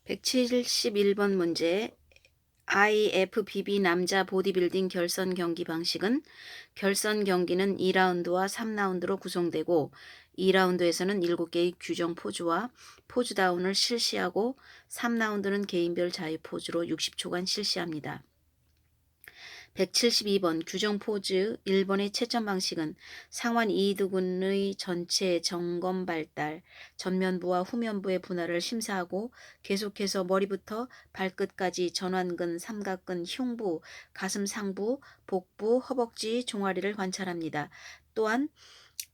171번 문제. IFBB 남자 보디빌딩 결선 경기 방식은 결선 경기는 2라운드와 3라운드로 구성되고 2라운드에서는 7개의 규정 포즈와 포즈다운을 실시하고 3라운드는 개인별 자유 포즈로 60초간 실시합니다. 172번 규정 포즈 1번의 채점 방식은 상완 이두근의 전체 점검 발달, 전면부와 후면부의 분할을 심사하고 계속해서 머리부터 발끝까지 전완근, 삼각근, 흉부, 가슴 상부, 복부, 허벅지, 종아리를 관찰합니다. 또한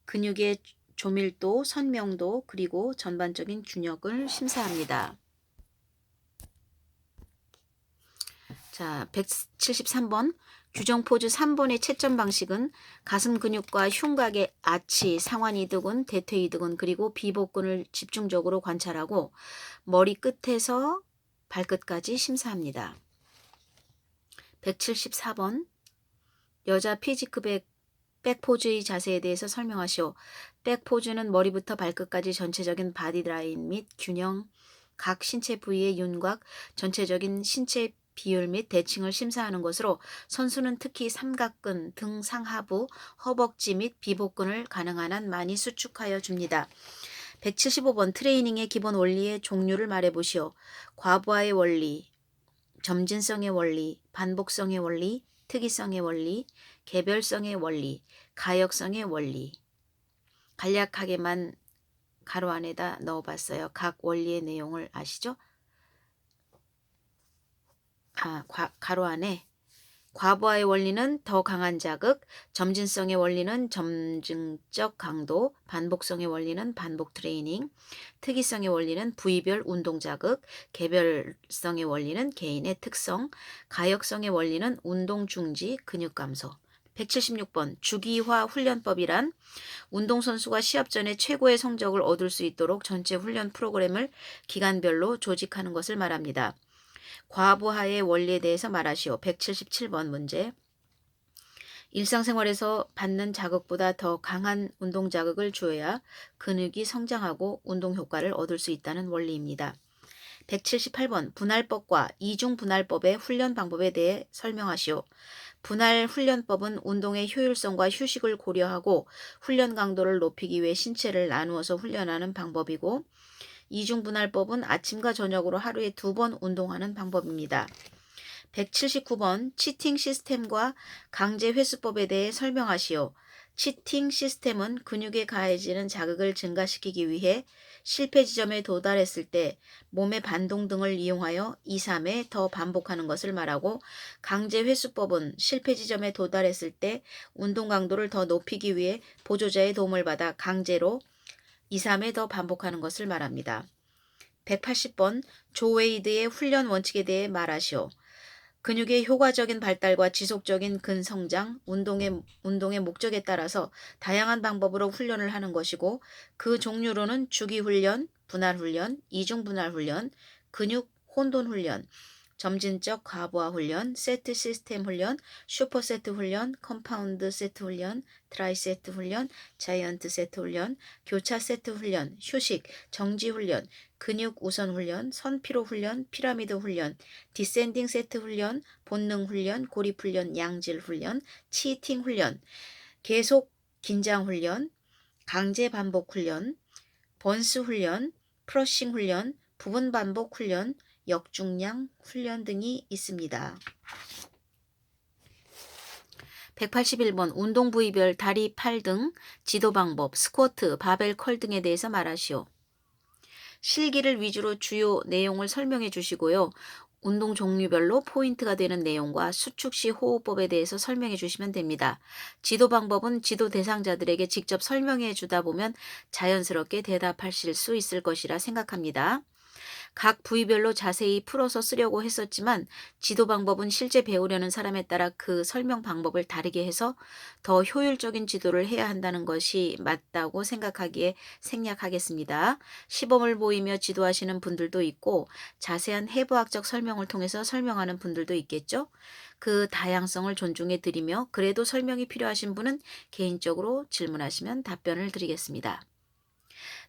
근육의 조밀도, 선명도, 그리고 전반적인 균형을 심사합니다. 자, 173번 규정 포즈 3번의 채점 방식은 가슴 근육과 흉곽의 아치, 상완 이두근, 대퇴 이두근, 그리고 비복근을 집중적으로 관찰하고 머리 끝에서 발끝까지 심사합니다. 174번 여자 피지크백 백포즈의 자세에 대해서 설명하시오. 백포즈는 머리부터 발끝까지 전체적인 바디라인 및 균형, 각 신체 부위의 윤곽, 전체적인 신체 비율 및 대칭을 심사하는 것으로 선수는 특히 삼각근, 등 상하부, 허벅지 및 비복근을 가능한 한 많이 수축하여 줍니다. 175번 트레이닝의 기본 원리의 종류를 말해보시오. 과부하의 원리, 점진성의 원리, 반복성의 원리, 특이성의 원리, 개별성의 원리, 가역성의 원리. 간략하게만 가로 안에다 넣어봤어요. 각 원리의 내용을 아시죠? 가로 안에 과부하의 원리는 더 강한 자극, 점진성의 원리는 점증적 강도, 반복성의 원리는 반복 트레이닝, 특이성의 원리는 부위별 운동 자극, 개별성의 원리는 개인의 특성, 가역성의 원리는 운동 중지, 근육 감소. 176번 주기화 훈련법이란 운동선수가 시합 전에 최고의 성적을 얻을 수 있도록 전체 훈련 프로그램을 기간별로 조직하는 것을 말합니다. 과부하의 원리에 대해서 말하시오. 177번 문제. 일상생활에서 받는 자극보다 더 강한 운동 자극을 주어야 근육이 성장하고 운동 효과를 얻을 수 있다는 원리입니다. 178번 분할법과 이중분할법의 훈련 방법에 대해 설명하시오. 분할 훈련법은 운동의 효율성과 휴식을 고려하고 훈련 강도를 높이기 위해 신체를 나누어서 훈련하는 방법이고, 이중분할법은 아침과 저녁으로 하루에 2번 운동하는 방법입니다. 179번 치팅 시스템과 강제 회수법에 대해 설명하시오. 치팅 시스템은 근육에 가해지는 자극을 증가시키기 위해 실패 지점에 도달했을 때 몸의 반동 등을 이용하여 2, 3회 더 반복하는 것을 말하고, 강제 회수법은 실패 지점에 도달했을 때 운동 강도를 더 높이기 위해 보조자의 도움을 받아 강제로 2, 3회 더 반복하는 것을 말합니다. 180번 조 웨이드의 훈련 원칙에 대해 말하시오. 근육의 효과적인 발달과 지속적인 근성장, 운동의 목적에 따라서 다양한 방법으로 훈련을 하는 것이고, 그 종류로는 주기훈련, 분할훈련, 이중분할훈련, 근육 혼돈훈련, 점진적 과부하 훈련, 세트 시스템 훈련, 슈퍼세트 훈련, 컴파운드 세트 훈련, 트라이 세트 훈련, 자이언트 세트 훈련, 교차 세트 훈련, 휴식, 정지 훈련, 근육 우선 훈련, 선피로 훈련, 피라미드 훈련, 디센딩 세트 훈련, 본능 훈련, 고립 훈련, 양질 훈련, 치팅 훈련, 계속 긴장 훈련, 강제 반복 훈련, 번스 훈련, 프러싱 훈련, 부분 반복 훈련, 역중량 훈련 등이 있습니다. 181번 운동 부위별 다리, 팔 등 지도 방법, 스쿼트, 바벨 컬 등에 대해서 말하시오. 실기를 위주로 주요 내용을 설명해 주시고요. 운동 종류별로 포인트가 되는 내용과 수축 시 호흡법에 대해서 설명해 주시면 됩니다. 지도 방법은 지도 대상자들에게 직접 설명해 주다 보면 자연스럽게 대답하실 수 있을 것이라 생각합니다. 각 부위별로 자세히 풀어서 쓰려고 했었지만 지도 방법은 실제 배우려는 사람에 따라 그 설명 방법을 다르게 해서 더 효율적인 지도를 해야 한다는 것이 맞다고 생각하기에 생략하겠습니다. 시범을 보이며 지도하시는 분들도 있고 자세한 해부학적 설명을 통해서 설명하는 분들도 있겠죠. 그 다양성을 존중해 드리며 그래도 설명이 필요하신 분은 개인적으로 질문하시면 답변을 드리겠습니다.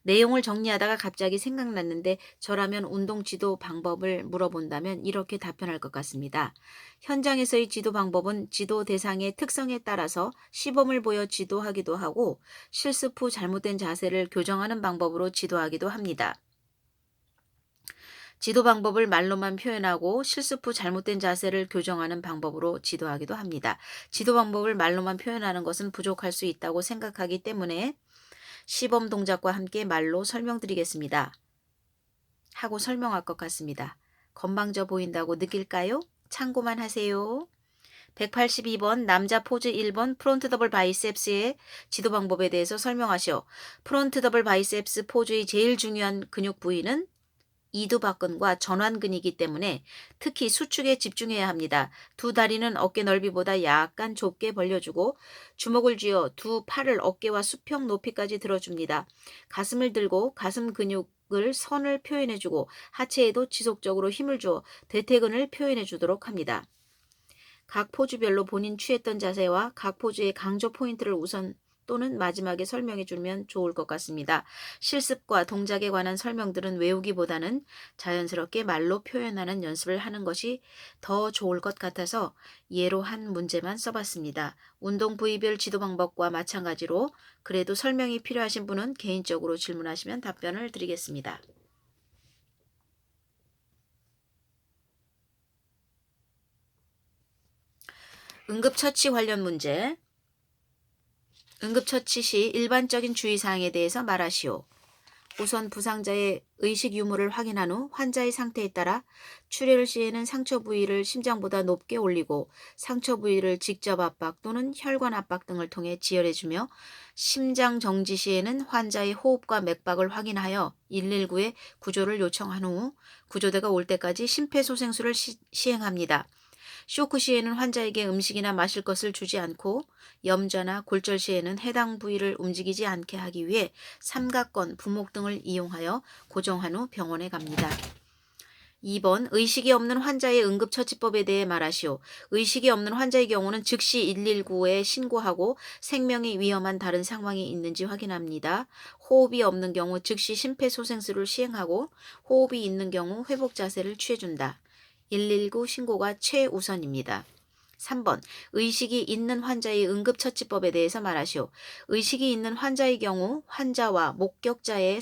내용을 정리하다가 갑자기 생각났는데 저라면 운동 지도 방법을 물어본다면 이렇게 답변할 것 같습니다. 현장에서의 지도 방법은 지도 대상의 특성에 따라서 시범을 보여 지도하기도 하고 실습 후 잘못된 자세를 교정하는 방법으로 지도하기도 합니다. 지도 방법을 말로만 표현하고 실습 후 잘못된 자세를 교정하는 방법으로 지도하기도 합니다. 지도 방법을 말로만 표현하는 것은 부족할 수 있다고 생각하기 때문에 시범 동작과 함께 말로 설명드리겠습니다. 하고 설명할 것 같습니다. 건방져 보인다고 느낄까요? 참고만 하세요. 182번 남자 포즈 1번 프론트 더블 바이셉스의 지도 방법에 대해서 설명하시오. 프론트 더블 바이셉스 포즈의 제일 중요한 근육 부위는 이두박근과 전완근이기 때문에 특히 수축에 집중해야 합니다. 두 다리는 어깨 넓이보다 약간 좁게 벌려주고 주먹을 쥐어 두 팔을 어깨와 수평 높이까지 들어줍니다. 가슴을 들고 가슴 근육을 선을 표현해주고 하체에도 지속적으로 힘을 주어 대퇴근을 표현해주도록 합니다. 각 포즈별로 본인 취했던 자세와 각 포즈의 강조 포인트를 우선 또는 마지막에 설명해 주면 좋을 것 같습니다. 실습과 동작에 관한 설명들은 외우기보다는 자연스럽게 말로 표현하는 연습을 하는 것이 더 좋을 것 같아서 예로 한 문제만 써봤습니다. 운동 부위별 지도 방법과 마찬가지로 그래도 설명이 필요하신 분은 개인적으로 질문하시면 답변을 드리겠습니다. 응급처치 관련 문제. 응급처치 시 일반적인 주의사항에 대해서 말하시오. 우선 부상자의 의식 유무를 확인한 후 환자의 상태에 따라 출혈 시에는 상처 부위를 심장보다 높게 올리고 상처 부위를 직접 압박 또는 혈관 압박 등을 통해 지혈해주며 심장 정지 시에는 환자의 호흡과 맥박을 확인하여 119에 구조를 요청한 후 구조대가 올 때까지 심폐소생술을 시행합니다. 쇼크 시에는 환자에게 음식이나 마실 것을 주지 않고 염좌나 골절 시에는 해당 부위를 움직이지 않게 하기 위해 삼각건, 부목 등을 이용하여 고정한 후 병원에 갑니다. 2번 의식이 없는 환자의 응급처치법에 대해 말하시오. 의식이 없는 환자의 경우는 즉시 119에 신고하고 생명이 위험한 다른 상황이 있는지 확인합니다. 호흡이 없는 경우 즉시 심폐소생술을 시행하고 호흡이 있는 경우 회복 자세를 취해준다. 119 신고가 최우선입니다. 3번 의식이 있는 환자의 응급처치법에 대해서 말하시오. 의식이 있는 환자의 경우 환자와 목격자에게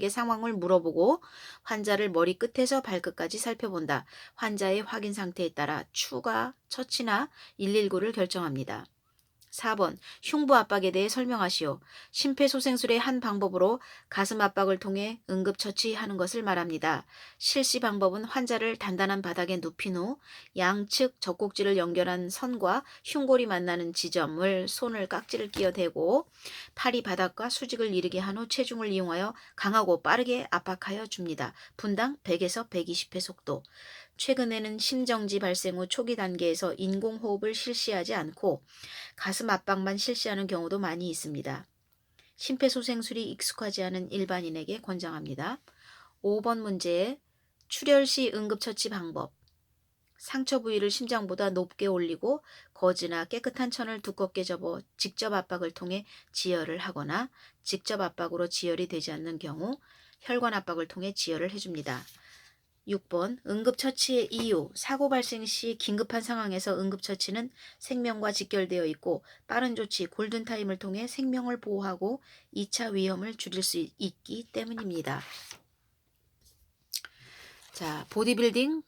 상황을 물어보고 환자를 머리끝에서 발끝까지 살펴본다. 환자의 확인 상태에 따라 추가 처치나 119를 결정합니다. 4번 흉부 압박에 대해 설명하시오. 심폐소생술의 한 방법으로 가슴 압박을 통해 응급처치하는 것을 말합니다. 실시 방법은 환자를 단단한 바닥에 눕힌 후 양측 젖꼭지를 연결한 선과 흉골이 만나는 지점을 손을 깍지를 끼어 대고 팔이 바닥과 수직을 이르게 한 후 체중을 이용하여 강하고 빠르게 압박하여 줍니다. 분당 100에서 120회 속도. 최근에는 심정지 발생 후 초기 단계에서 인공호흡을 실시하지 않고 가슴 압박만 실시하는 경우도 많이 있습니다. 심폐소생술이 익숙하지 않은 일반인에게 권장합니다. 5번 문제에 출혈 시 응급처치 방법. 상처 부위를 심장보다 높게 올리고 거즈나 깨끗한 천을 두껍게 접어 직접 압박을 통해 지혈을 하거나 직접 압박으로 지혈이 되지 않는 경우 혈관 압박을 통해 지혈을 해줍니다. 6번 응급처치의 이유. 사고 발생 시 긴급한 상황에서 응급처치는 생명과 직결되어 있고 빠른 조치, 골든타임을 통해 생명을 보호하고 2차 위험을 줄일 수 있기 때문입니다. 자, 보디빌딩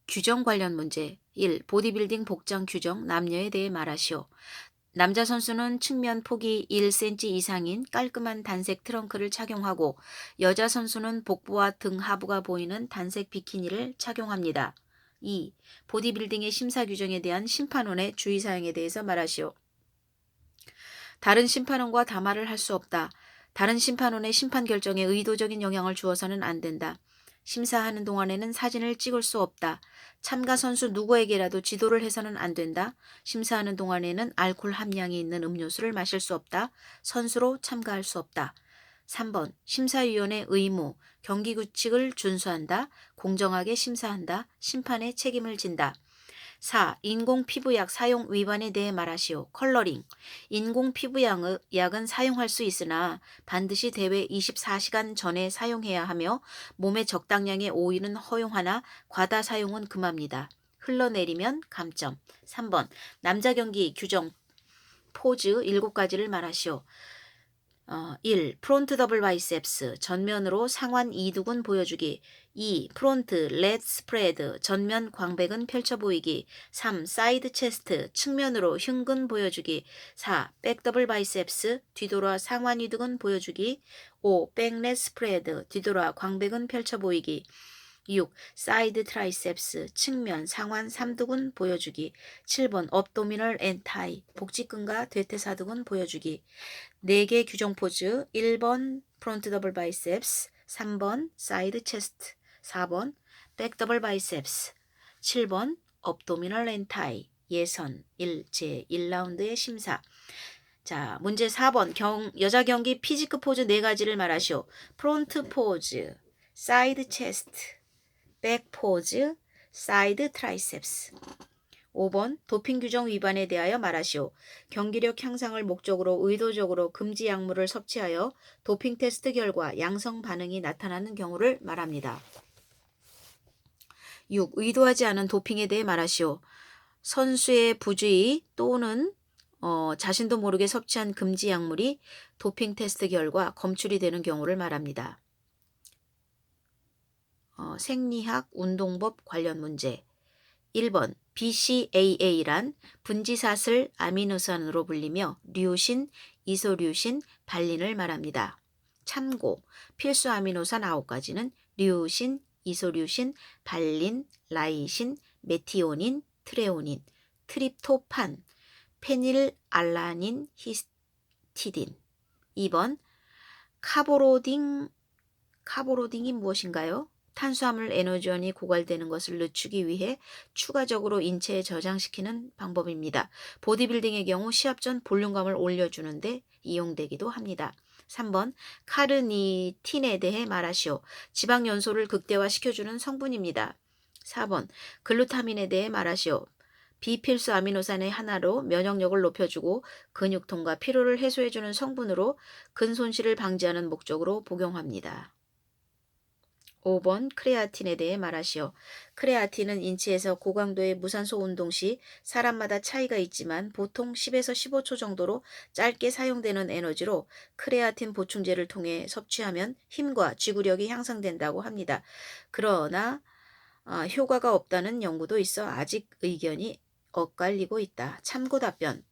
규정 관련 문제. 1. 보디빌딩 복장 규정 남녀에 대해 말하시오. 남자 선수는 측면 폭이 1cm 이상인 깔끔한 단색 트렁크를 착용하고 여자 선수는 복부와 등 하부가 보이는 단색 비키니를 착용합니다. 2. 보디빌딩의 심사 규정에 대한 심판원의 주의사항에 대해서 말하시오. 다른 심판원과 담화를 할 수 없다. 다른 심판원의 심판 결정에 의도적인 영향을 주어서는 안 된다. 심사하는 동안에는 사진을 찍을 수 없다. 참가 선수 누구에게라도 지도를 해서는 안 된다. 심사하는 동안에는 알코올 함량이 있는 음료수를 마실 수 없다. 선수로 참가할 수 없다. 3번 심사위원의 의무, 경기 규칙을 준수한다. 공정하게 심사한다. 심판의 책임을 진다. 4. 인공 피부약 사용 위반에 대해 말하시오. 컬러링. 인공 피부약은 사용할 수 있으나 반드시 대회 24시간 전에 사용해야 하며 몸에 적당량의 오일은 허용하나 과다 사용은 금합니다. 흘러내리면 감점. 3번. 남자 경기 규정 포즈 7가지를 말하시오. 1. 프론트 더블 바이셉스 전면으로 상완 이두근 보여주기. 2. 프론트 렛 스프레드 전면 광배근 펼쳐 보이기. 3. 사이드 체스트 측면으로 흉근 보여주기. 4. 백 더블 바이셉스 뒤돌아 상완 이두근 보여주기. 5. 백 렛 스프레드 뒤돌아 광배근 펼쳐 보이기. 6. 사이드 트라이셉스 측면 상완 삼두근 보여주기. 7번 업도미널 앤 타이 복직근과 대퇴사두근 보여주기. 4개 규정 포즈 1번 프론트 더블 바이셉스 3번 사이드 체스트 4번 백 더블 바이셉스 7번 업도미널 앤 타이 예선 제 1라운드의 심사. 자, 문제 4번 여자 경기 피지크 포즈 4가지를 말하시오. 프론트 포즈, 사이드 체스트, 백 포즈, 사이드 트라이셉스. 5번 도핑 규정 위반에 대하여 말하시오. 경기력 향상을 목적으로 의도적으로 금지 약물을 섭취하여 도핑 테스트 결과 양성 반응이 나타나는 경우를 말합니다. 6. 의도하지 않은 도핑에 대해 말하시오. 선수의 부주의 또는 자신도 모르게 섭취한 금지 약물이 도핑 테스트 결과 검출이 되는 경우를 말합니다. 생리학 운동법 관련 문제. 1번 BCAA란 분지사슬 아미노산으로 불리며 류신, 이소류신, 발린을 말합니다. 참고 필수 아미노산 9가지는 류신, 이소류신, 발린, 라이신, 메티오닌, 트레오닌, 트립토판, 페닐알라닌, 히스티딘. 2번 카보로딩이 무엇인가요? 탄수화물 에너지원이 고갈되는 것을 늦추기 위해 추가적으로 인체에 저장시키는 방법입니다. 보디빌딩의 경우 시합 전 볼륨감을 올려주는데 이용되기도 합니다. 3번 카르니틴에 대해 말하시오. 지방 연소를 극대화시켜주는 성분입니다. 4번 글루타민에 대해 말하시오. 비필수 아미노산의 하나로 면역력을 높여주고 근육통과 피로를 해소해주는 성분으로 근손실을 방지하는 목적으로 복용합니다. 5번 크레아틴에 대해 말하시오. 크레아틴은 인체에서 고강도의 무산소 운동 시 사람마다 차이가 있지만 보통 10에서 15초 정도로 짧게 사용되는 에너지로 크레아틴 보충제를 통해 섭취하면 힘과 지구력이 향상된다고 합니다. 그러나 효과가 없다는 연구도 있어 아직 의견이 엇갈리고 있다. 참고 답변.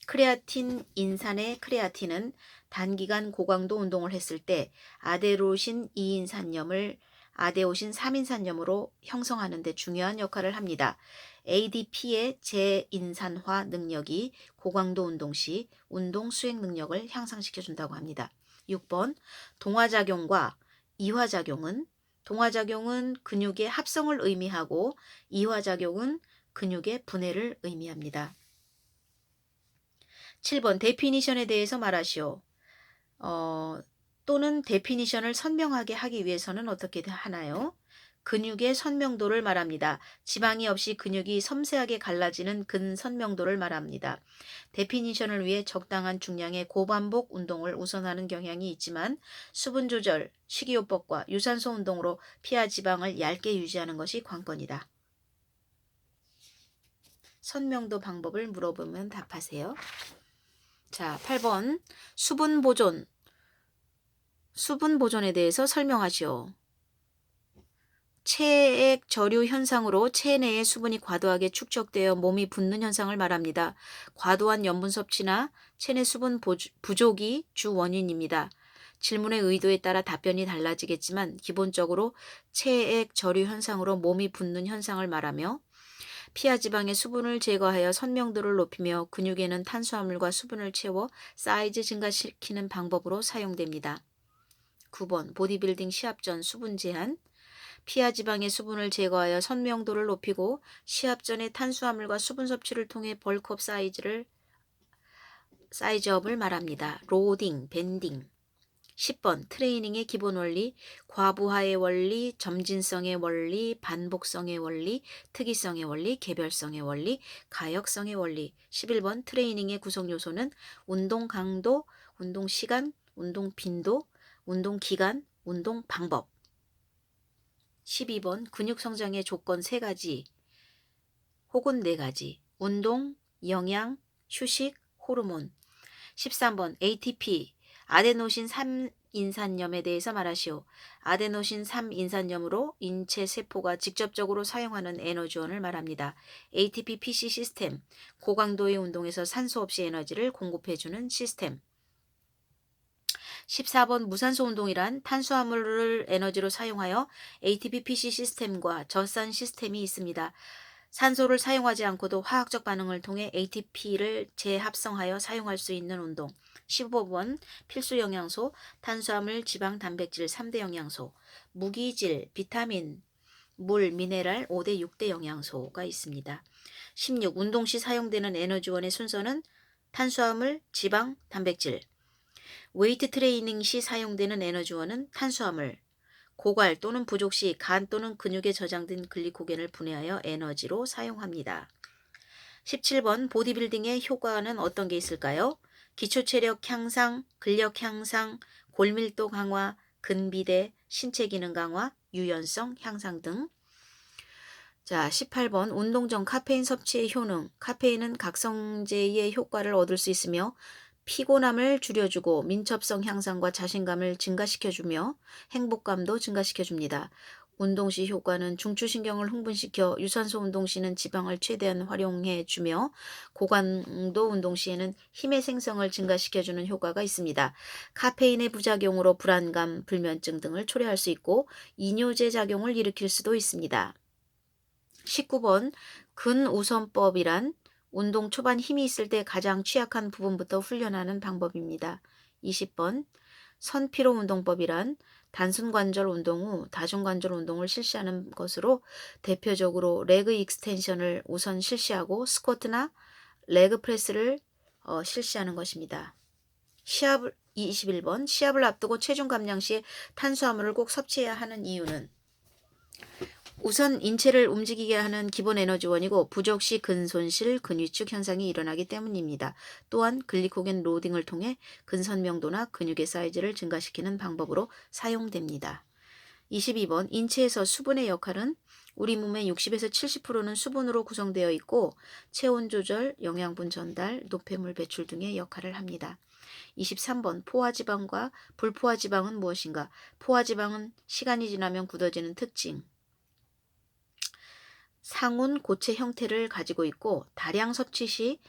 크레아틴 인산의 크레아틴은 단기간 고강도 운동을 했을 때 아데노신 2인산염을 아데오신 3인산염으로 형성하는 데 중요한 역할을 합니다. ADP의 재인산화 능력이 고강도 운동 시 운동 수행 능력을 향상시켜준다고 합니다. 6번 동화작용과 이화작용은 동화작용은 근육의 합성을 의미하고 이화작용은 근육의 분해를 의미합니다. 7번 데피니션에 대해서 말하시오. 또는 데피니션을 선명하게 하기 위해서는 어떻게 하나요? 근육의 선명도를 말합니다. 지방이 없이 근육이 섬세하게 갈라지는 근선명도를 말합니다. 데피니션을 위해 적당한 중량의 고반복 운동을 우선하는 경향이 있지만 수분 조절, 식이요법과 유산소 운동으로 피하 지방을 얇게 유지하는 것이 관건이다. 선명도 방법을 물어보면 답하세요. 자, 8번 수분 보존에 대해서 설명하시오. 체액 저류 현상으로 체내의 수분이 과도하게 축적되어 몸이 붓는 현상을 말합니다. 과도한 염분 섭취나 체내 수분 부족이 주 원인입니다. 질문의 의도에 따라 답변이 달라지겠지만 기본적으로 체액 저류 현상으로 몸이 붓는 현상을 말하며 피하 지방의 수분을 제거하여 선명도를 높이며 근육에는 탄수화물과 수분을 채워 사이즈 증가시키는 방법으로 사용됩니다. 9번 보디빌딩 시합 전 수분 제한. 피하 지방의 수분을 제거하여 선명도를 높이고 시합 전에 탄수화물과 수분 섭취를 통해 벌크업 사이즈업을 말합니다. 로딩, 밴딩. 10번 트레이닝의 기본 원리, 과부하의 원리, 점진성의 원리, 반복성의 원리, 특이성의 원리, 개별성의 원리, 가역성의 원리. 11번 트레이닝의 구성 요소는 운동 강도, 운동 시간, 운동 빈도, 운동 기간, 운동 방법. 12번 근육 성장의 조건 3가지 혹은 4가지. 운동, 영양, 휴식, 호르몬. 13번 ATP, 아데노신 3인산염에 대해서 말하시오. 아데노신 3인산염으로 인체 세포가 직접적으로 사용하는 에너지원을 말합니다. ATP-PC 시스템, 고강도의 운동에서 산소 없이 에너지를 공급해주는 시스템. 14번 무산소 운동이란 탄수화물을 에너지로 사용하여 ATP-PC 시스템과 저산 시스템이 있습니다. 산소를 사용하지 않고도 화학적 반응을 통해 ATP를 재합성하여 사용할 수 있는 운동. 15번 필수 영양소, 탄수화물, 지방, 단백질 3대 영양소, 무기질, 비타민, 물, 미네랄 5대 6대 영양소가 있습니다. 16. 운동 시 사용되는 에너지원의 순서는 탄수화물, 지방, 단백질. 웨이트 트레이닝 시 사용되는 에너지원은 탄수화물, 고갈 또는 부족 시 간 또는 근육에 저장된 글리코겐을 분해하여 에너지로 사용합니다. 17번 보디빌딩의 효과는 어떤 게 있을까요? 기초체력 향상, 근력 향상, 골밀도 강화, 근비대, 신체 기능 강화, 유연성 향상 등. 자, 18번 운동 전 카페인 섭취의 효능. 카페인은 각성제의 효과를 얻을 수 있으며 피곤함을 줄여주고 민첩성 향상과 자신감을 증가시켜주며 행복감도 증가시켜줍니다. 운동 시 효과는 중추신경을 흥분시켜 유산소 운동 시는 지방을 최대한 활용해주며 고강도 운동 시에는 힘의 생성을 증가시켜주는 효과가 있습니다. 카페인의 부작용으로 불안감, 불면증 등을 초래할 수 있고 이뇨제 작용을 일으킬 수도 있습니다. 19번 근우선법이란 운동 초반 힘이 있을 때 가장 취약한 부분부터 훈련하는 방법입니다. 20번 선피로 운동법이란 단순관절 운동 후 다중관절 운동을 실시하는 것으로 대표적으로 레그 익스텐션을 우선 실시하고 스쿼트나 레그 프레스를 실시하는 것입니다. 21번 시합을 앞두고 체중 감량 시에 탄수화물을 꼭 섭취해야 하는 이유는 우선 인체를 움직이게 하는 기본 에너지원이고 부족 시 근손실, 근위축 현상이 일어나기 때문입니다. 또한 글리코겐 로딩을 통해 근선명도나 근육의 사이즈를 증가시키는 방법으로 사용됩니다. 22번 인체에서 수분의 역할은 우리 몸의 60에서 70%는 수분으로 구성되어 있고 체온 조절, 영양분 전달, 노폐물 배출 등의 역할을 합니다. 23번 포화지방과 불포화지방은 무엇인가? 포화지방은 시간이 지나면 굳어지는 특징, 상운 고체 형태를 가지고 있고 다량 섭취 시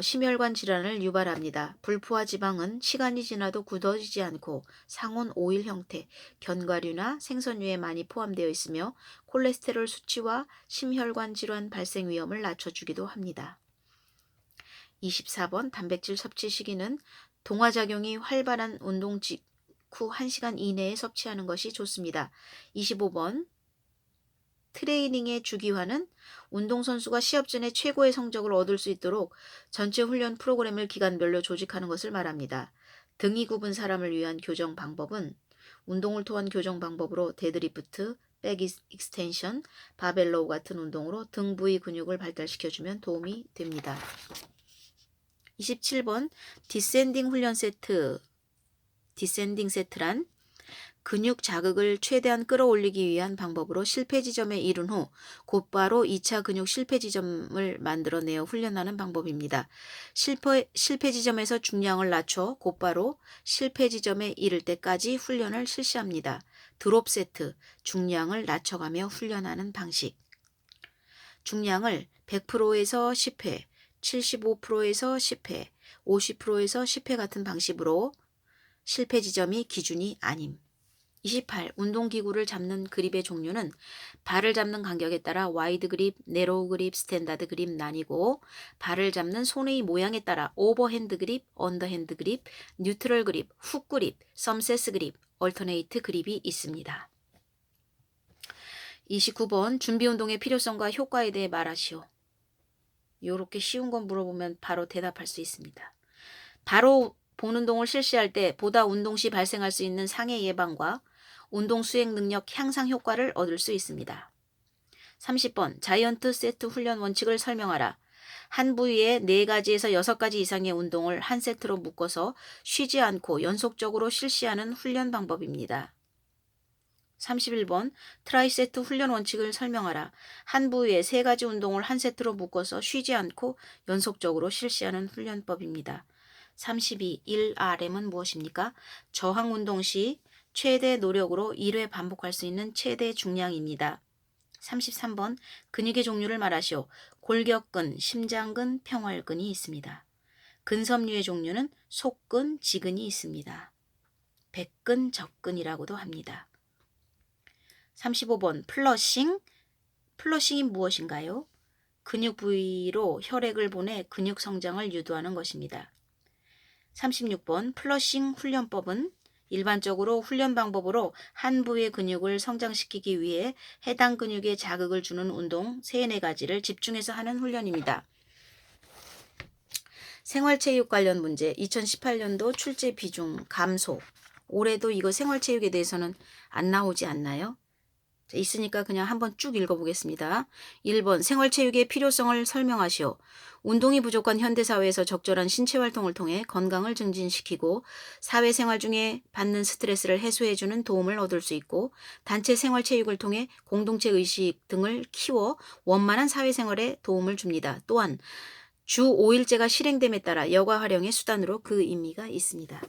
심혈관 질환을 유발합니다. 불포화 지방은 시간이 지나도 굳어지지 않고 상온 오일 형태, 견과류나 생선류에 많이 포함되어 있으며 콜레스테롤 수치와 심혈관 질환 발생 위험을 낮춰주기도 합니다. 24번 단백질 섭취 시기는 동화작용이 활발한 운동 직후 1시간 이내에 섭취하는 것이 좋습니다. 25번 트레이닝의 주기화는 운동선수가 시합 전에 최고의 성적을 얻을 수 있도록 전체 훈련 프로그램을 기간별로 조직하는 것을 말합니다. 등이 굽은 사람을 위한 교정 방법은 운동을 통한 교정 방법으로 데드리프트, 백 익스텐션, 바벨로우 같은 운동으로 등 부위 근육을 발달시켜주면 도움이 됩니다. 27번 디센딩 훈련 세트. 디센딩 세트란 근육 자극을 최대한 끌어올리기 위한 방법으로 실패 지점에 이른 후 곧바로 2차 근육 실패 지점을 만들어내어 훈련하는 방법입니다. 실패 지점에서 중량을 낮춰 곧바로 실패 지점에 이를 때까지 훈련을 실시합니다. 드롭 세트, 중량을 낮춰가며 훈련하는 방식. 중량을 100%에서 10회, 75%에서 10회, 50%에서 10회 같은 방식으로 실패 지점이 기준이 아님. 28. 운동기구를 잡는 그립의 종류는 발을 잡는 간격에 따라 와이드 그립, 네로우 그립, 스탠다드 그립 나뉘고 발을 잡는 손의 모양에 따라 오버핸드 그립, 언더핸드 그립, 뉴트럴 그립, 훅 그립, 썸세스 그립, 얼터네이트 그립이 있습니다. 29번 준비운동의 필요성과 효과에 대해 말하시오. 이렇게 쉬운 건 물어보면 바로 대답할 수 있습니다. 바로 본운동을 실시할 때 보다 운동 시 발생할 수 있는 상해 예방과 운동 수행 능력 향상 효과를 얻을 수 있습니다. 30번 자이언트 세트 훈련 원칙을 설명하라. 한 부위에 4가지에서 6가지 이상의 운동을 한 세트로 묶어서 쉬지 않고 연속적으로 실시하는 훈련 방법입니다. 31번 트라이세트 훈련 원칙을 설명하라. 한 부위에 3가지 운동을 한 세트로 묶어서 쉬지 않고 연속적으로 실시하는 훈련법입니다. 32. 1RM은 무엇입니까? 저항 운동 시 최대 노력으로 1회 반복할 수 있는 최대 중량입니다. 33번 근육의 종류를 말하시오. 골격근, 심장근, 평활근이 있습니다. 근섬유의 종류는 속근, 지근이 있습니다. 백근, 적근이라고도 합니다. 35번 플러싱. 플러싱이 무엇인가요? 근육 부위로 혈액을 보내 근육 성장을 유도하는 것입니다. 36번 플러싱 훈련법은 일반적으로 훈련 방법으로 한 부위의 근육을 성장시키기 위해 해당 근육에 자극을 주는 운동 3-4가지를 집중해서 하는 훈련입니다. 생활체육 관련 문제 2018년도 출제 비중 감소. 올해도 이거 생활체육에 대해서는 안 나오지 않나요? 있으니까 그냥 한번 쭉 읽어보겠습니다. 1번 생활체육의 필요성을 설명하시오. 운동이 부족한 현대사회에서 적절한 신체활동을 통해 건강을 증진시키고 사회생활 중에 받는 스트레스를 해소해주는 도움을 얻을 수 있고 단체 생활체육을 통해 공동체 의식 등을 키워 원만한 사회생활에 도움을 줍니다. 또한 주 5일제가 실행됨에 따라 여가 활용의 수단으로 그 의미가 있습니다.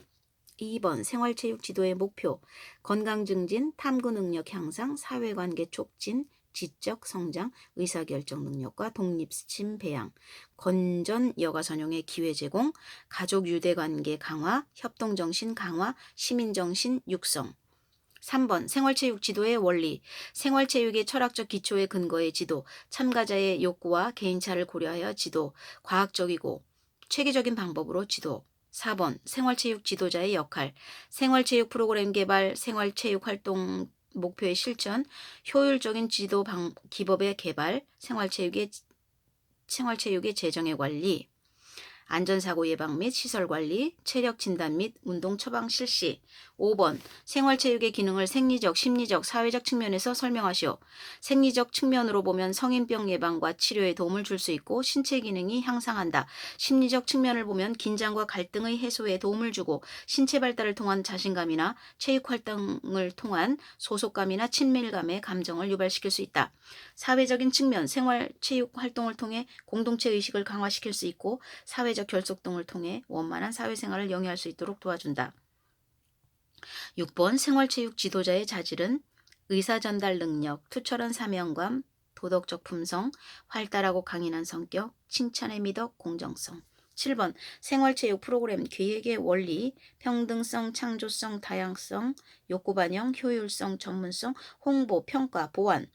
2번 생활체육 지도의 목표 건강 증진, 탐구 능력 향상, 사회관계 촉진, 지적 성장, 의사결정 능력과 독립심 배양, 건전 여가 전용의 기회 제공, 가족 유대관계 강화, 협동정신 강화, 시민정신 육성. 3번 생활체육 지도의 원리 생활체육의 철학적 기초에 근거해 지도, 참가자의 욕구와 개인차를 고려하여 지도, 과학적이고 체계적인 방법으로 지도. 4번 생활체육 지도자의 역할 생활체육 프로그램 개발, 생활체육 활동 목표의 실천, 효율적인 지도 기법의 개발, 생활체육의 재정의 관리, 안전사고 예방 및 시설관리, 체력 진단 및 운동 처방 실시. 5번 생활체육의 기능을 생리적, 심리적, 사회적 측면에서 설명하시오. 생리적 측면으로 보면 성인병 예방과 치료에 도움을 줄 수 있고 신체 기능이 향상한다. 심리적 측면을 보면 긴장과 갈등의 해소에 도움을 주고 신체 발달을 통한 자신감이나 체육 활동을 통한 소속감이나 친밀감의 감정을 유발시킬 수 있다. 사회적인 측면 생활체육 활동을 통해 공동체 의식을 강화시킬 수 있고 사회적 결속등을 통해 원만한 사회생활을 영위할 수 있도록 도와준다. 6번 생활체육 지도자의 자질은 의사전달 능력, 투철한 사명감, 도덕적 품성, 활달하고 강인한 성격, 칭찬의 미덕, 공정성. 7번 생활체육 프로그램 기획의 원리, 평등성, 창조성, 다양성, 욕구반영, 효율성, 전문성, 홍보, 평가, 보완.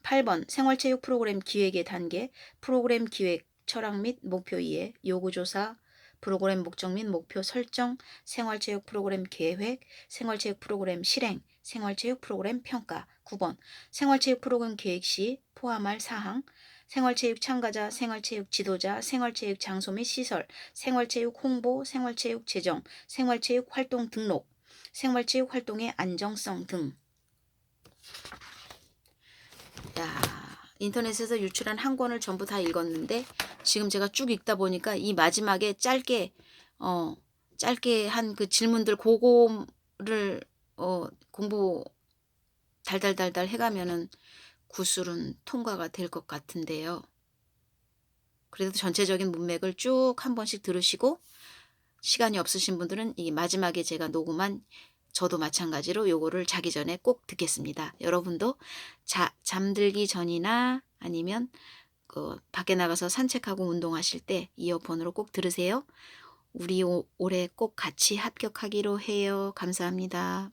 8번 생활체육 프로그램 기획의 단계, 프로그램 기획, 철학 및 목표 이해, 요구조사, 프로그램 목적 및 목표 설정, 생활체육 프로그램 계획, 생활체육 프로그램 실행, 생활체육 프로그램 평가. 9번 생활체육 프로그램 계획 시 포함할 사항, 생활체육 참가자, 생활체육 지도자, 생활체육 장소 및 시설, 생활체육 홍보, 생활체육 재정, 생활체육 활동 등록, 생활체육 활동의 안정성 등. 인터넷에서 유출한 한 권을 전부 다 읽었는데 지금 제가 쭉 읽다 보니까 이 마지막에 짧게 한 그 질문들 그거를 공부 달달달달 해가면은 구술은 통과가 될 것 같은데요. 그래도 전체적인 문맥을 쭉 한 번씩 들으시고 시간이 없으신 분들은 이 마지막에 제가 녹음한 저도 마찬가지로 요거를 자기 전에 꼭 듣겠습니다. 여러분도 잠들기 전이나 아니면 밖에 나가서 산책하고 운동하실 때 이어폰으로 꼭 들으세요. 우리 올해 꼭 같이 합격하기로 해요. 감사합니다.